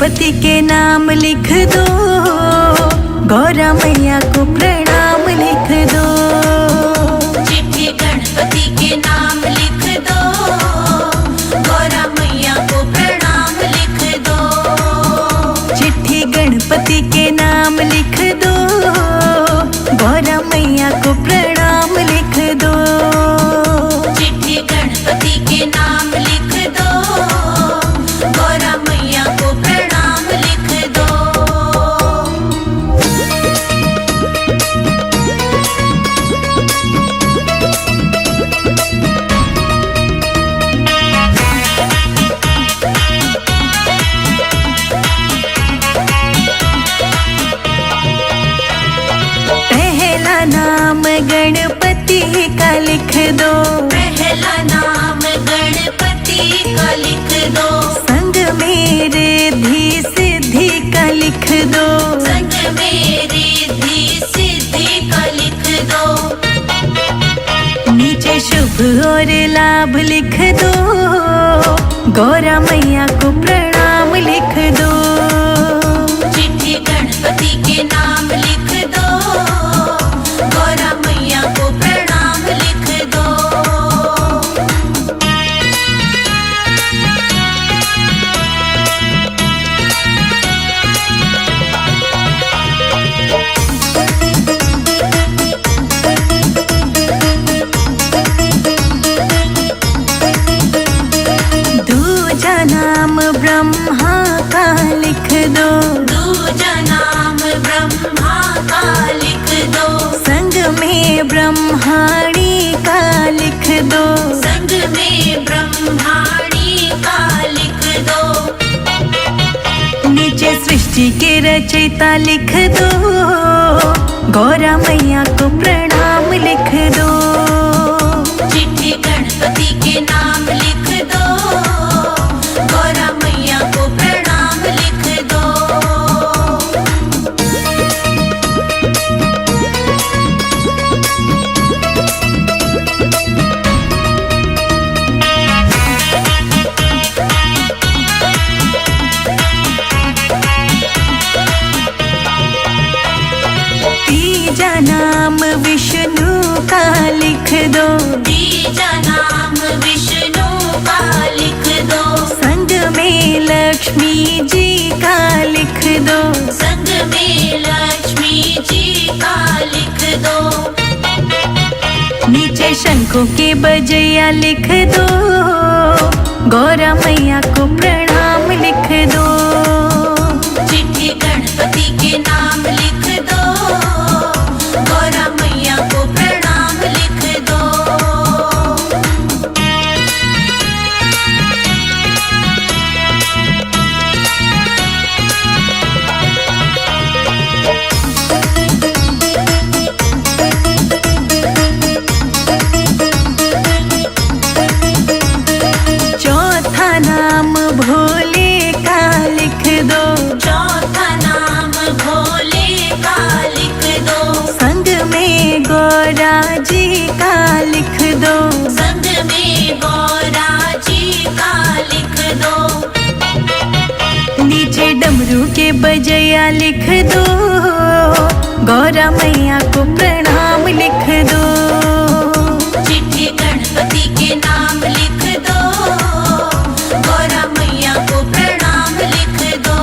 गणपति के नाम लिख दो, गौरा मैया को प्रणाम लिख दो। चिट्ठी गणपति के नाम लिख दो, गौरा मैया को प्रणाम लिख दो। चिट्ठी गणपति के नाम लिख दो, गौरा मैया को प्रणाम लिख दो। चिट्ठी गणपति के नाम लिख दो, गौरा मैया को प्रणाम लिख दो। पहला नाम गणपति का लिख दो, पहला नाम गणपति का लिख दो। संग में रिद्धि सिद्धि का लिख दो, संग में रिद्धि सिद्धि का लिख दो। नीचे शुभ और लाभ लिख दो, गौरा मैया को प्रणाम लिख दो। चिट्ठी गणपति के नाम लिख दो, गौरा मैया को प्रणाम लिख दो। दूजा नाम ब्रह्मा का लिख दो, दूजा नाम ब्रह्मा का लिख दो। संग में ब्रह्माणी का लिख दो। संग में ब्रह्माणी का लिख दो। नीचे सृष्टि के रचयिता लिख दो, गौरा मैया को प्रणाम लिख दो। चिट्ठी गणपति के नाम लिख दो, गौरा मैया को प्रणाम लिख दो। तीजा नाम विष्णु का लिख दो, तीजा नाम विष्णु का लिख दो। संग में लक्ष्मी जी का लिख दो। संग में लक्ष्मी जी का लिख दो। नीचे शंखों के बजैया लिख दो, गौरा मैया को प्रणाम लिख दो। चिट्ठी गणपति के नाम लिख दो, गौरा मैया को प्रणाम लिख दो। चौथा नाम भोले का लिख दो, चौथा नाम भोले का लिख दो। संग में गौरा जी का लिख दो। संग में गौरा जी का लिख दो। नीचे डमरू के बजैया लिख दो, गौरा मैया को प्रणाम लिख दो। चिट्ठी गणपति के नाम लिख दो, गौरा मैया को प्रणाम लिख दो।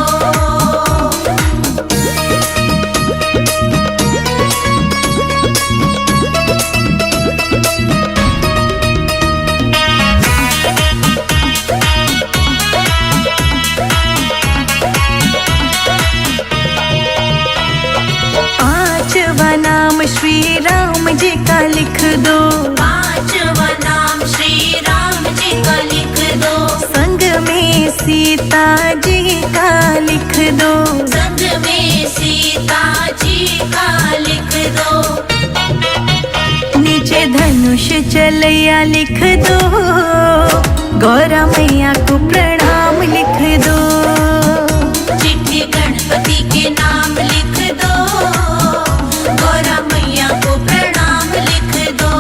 पांचवा नाम श्री राम जी का लिख दो, पांचवा नाम श्री राम जी का लिख दो। संग में सीता जी का लिख दो। संग में सीता जी का लिख दो। नीचे धनुष चलैया लिख दो, गौरा मैया को प्रणाम लिख दो। चिट्ठी गणपति के नाम लिख दो, गौरा मैया को प्रणाम लिख दो।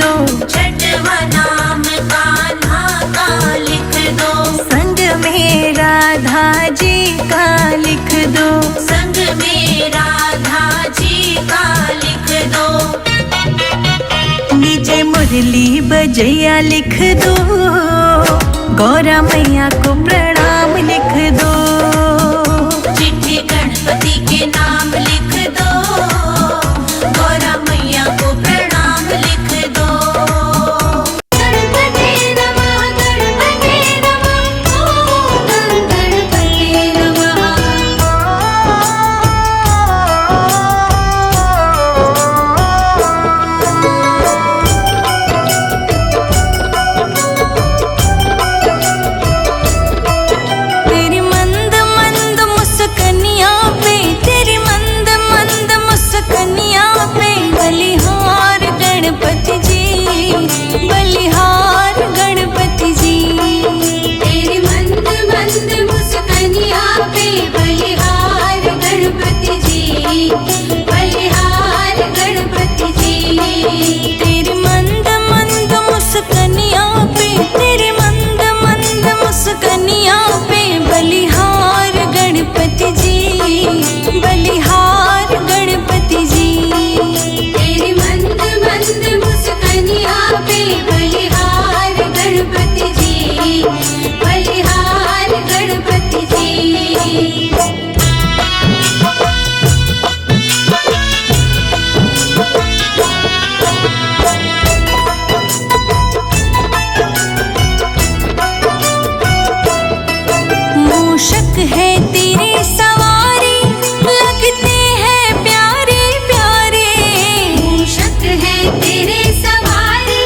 दो, छठवा नाम कान्हा का लिख दो, संग में राधा जी का लिख दो, संग में राधा जी का लिख दो, नीचे मुरली बजैया लिख दो, गौरा मैया को प्रणाम लिख दो, चिट्ठी गणपति के नाम लिख दो, गौरा मैया को प्रणाम लिख दो। गणपति नमः, गणपति नमः, ओम गणपति नमः। तेरी मंद मंद मुस्कनिया पे, तेरी मंद मंद मुस्कनिया पे, बलिहार गणपति जी, बलिहार गणपति जी, तेरी मंद मंद मुस्कनिया पे, बलिहार गणपति जी, बलिहार गणपति जी। तेरी मंद मंद मुस्कनिया पे, तेरी मंद मंद मुस्कनिया पे, बलिहार गणपति जी, बलिहार गणपति जी, तेरी मंद मंद मुस्कनिया पे, बलिहार गणपति जी, बलिहार गणपति जी। मूषक है तेरे सवारी, लगते हैं प्यारे प्यारे, मूषक है तेरे सवारी,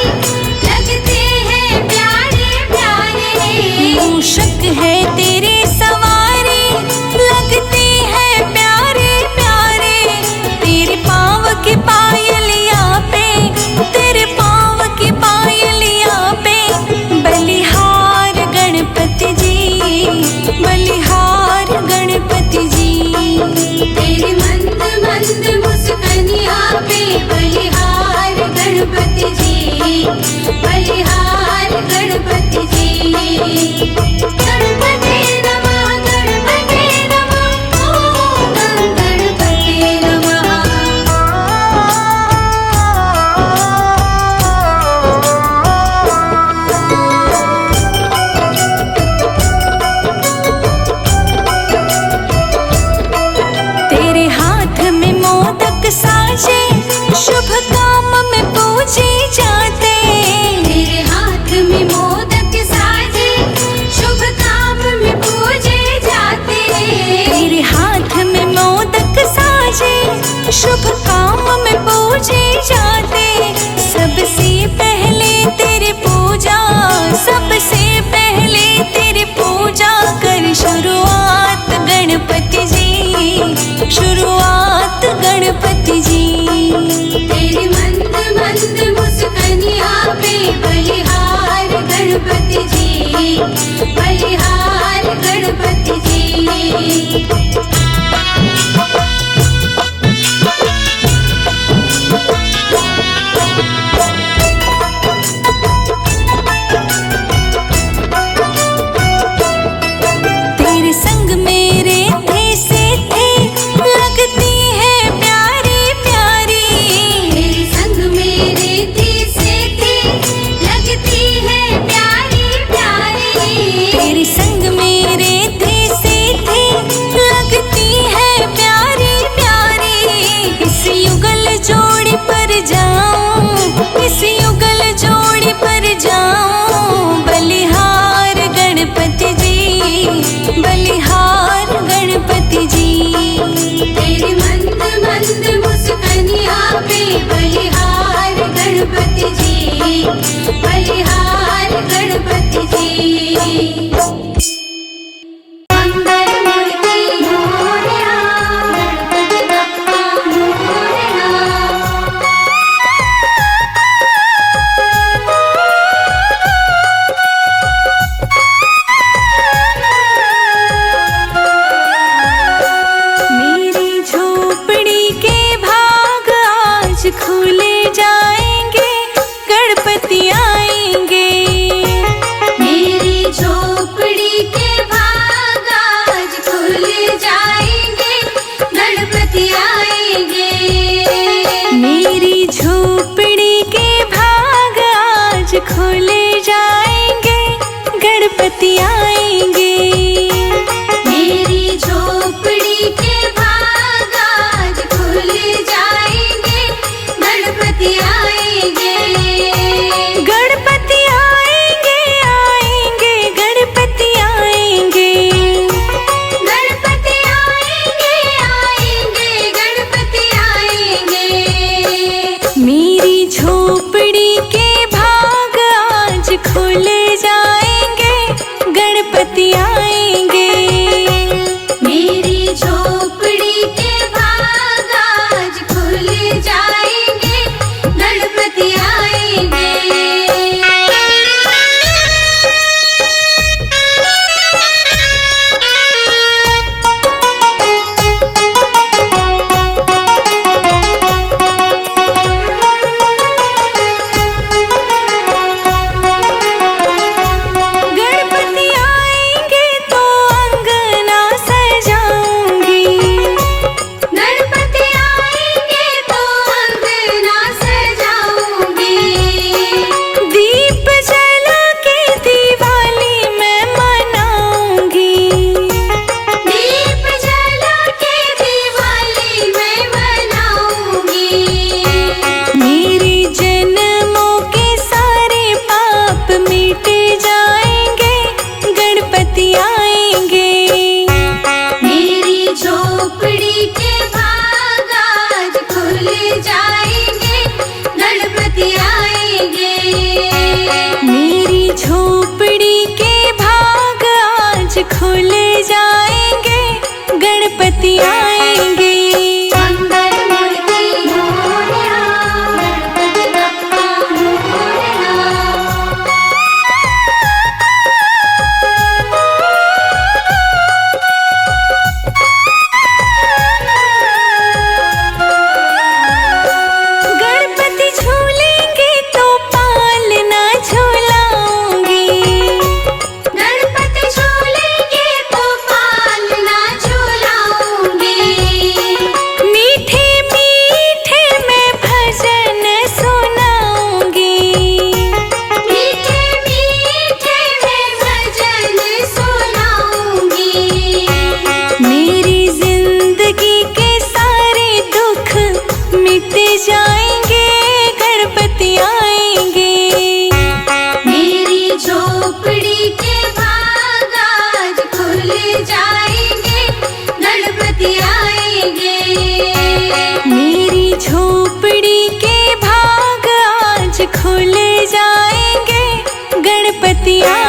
लगते हैं प्यारे प्यारे, मूषक है तेरे सवारी, लगते हैं प्यारे प्यारे, तेरे पाँव की पायलिया पे, तेरे पाँव की पायलिया पे, बलिहार गणपति जी, बलिहार गणपति जी, तेरी मंद मंद मुस्कनिया पे, बलिहार गणपति जी, बलिहार गणपति जी। गणपति नमः, गणपति नमः, ओम गणपति नमः। तेरे हाथ में मोदक साजे, शुभ काम में पूजे जाते, तेरे हाथ में मोदक साजे, शुभ काम में पूजे जाते, तेरे हाथ में मोदक साजे, शुभ काम में पूजे जाते, सबसे पहले तेरी पूजा, सबसे पहले तेरी पूजा कर शुरुआत गणपति जी, शुरुआत गणपति जी, तेरी मंद मंद मुस्कनिया पे, बलिहार गणपति जी, बलिहार गणपति जी। तेरे संग मेरे थे से थे, लगती है प्यारी प्यारी, तेरे संग मेरे थी से थी, लगती है प्यारी प्यारी, तेरे संग मेरे थे से थे, लगती है प्यारी प्यारी, इस युगल जोड़ी पर जाऊं, इस युगल जोड़ी पर जाऊं, बलिहार गणपति जी, बलिहार गणपति जी, तेरी मंद मंद मुस्कनिया पे, बलिहार गणपति जी, बलिहार गणपति जी। मंगल मूर्ति मोरया, गणपति बप्पा मोरया। खुले जाएंगे, गणपति आएंगे। मेरी झोपड़ी के भाग आज खुल जाएंगे, गणपति आएंगे। मेरी झोपड़ी के भाग आज खुल जाएंगे, गणपति आएंगे। मेरी झोपड़ी के भाग आज खुल जाएंगे, गणपति आएंगे। गणपति आएंगे, आएंगे, गणपति आएंगे। गणपति आएंगे, आएंगे, गणपति आएंगे। मेरी झोपड़ी के भाग आज खुल जाएंगे, गणपति आएंगे। मेरी झोपड़ी के भाग आज खुल जाएंगे, गणपति आएंगे। गणपति आएंगे तो अंगना सजाऊंगी। गणपति आएंगे तो अंगना सजाऊंगी। दीप जला के दिवाली मैं मनाऊंगी। दीप जला के दिवाली मैं मनाऊंगी। मेरे जन्मों के सारे पाप मिट जाएंगे, गणपति आएंगे। मेरी झोपड़ी के भाग आज खुल जाएंगे, गणपति आएंगे। मेरी झोपड़ी के भाग आज खुल जाएंगे, गणपति आएंगे। मंगल मूर्ति मोरया, गणपति बप्पा मोरया। गणपति झूलेंगे तो पालना झूलाऊंगी। गणपति झूलेंगे तो पालना झूलाऊंगी। मीठे मीठे मैं भजन सुनाऊंगी। मीठे मीठे मैं भजन सुनाऊंगी। मेरी जिंदगी के सारे दुख मिट जाएंगे, गणपति आएंगे। मेरी झोपड़ी के भाग आज खुल जाएंगे, गणपति आएंगे। मेरी झोपड़ी के भाग आज खुल जाएंगे, गणपति आएंगे।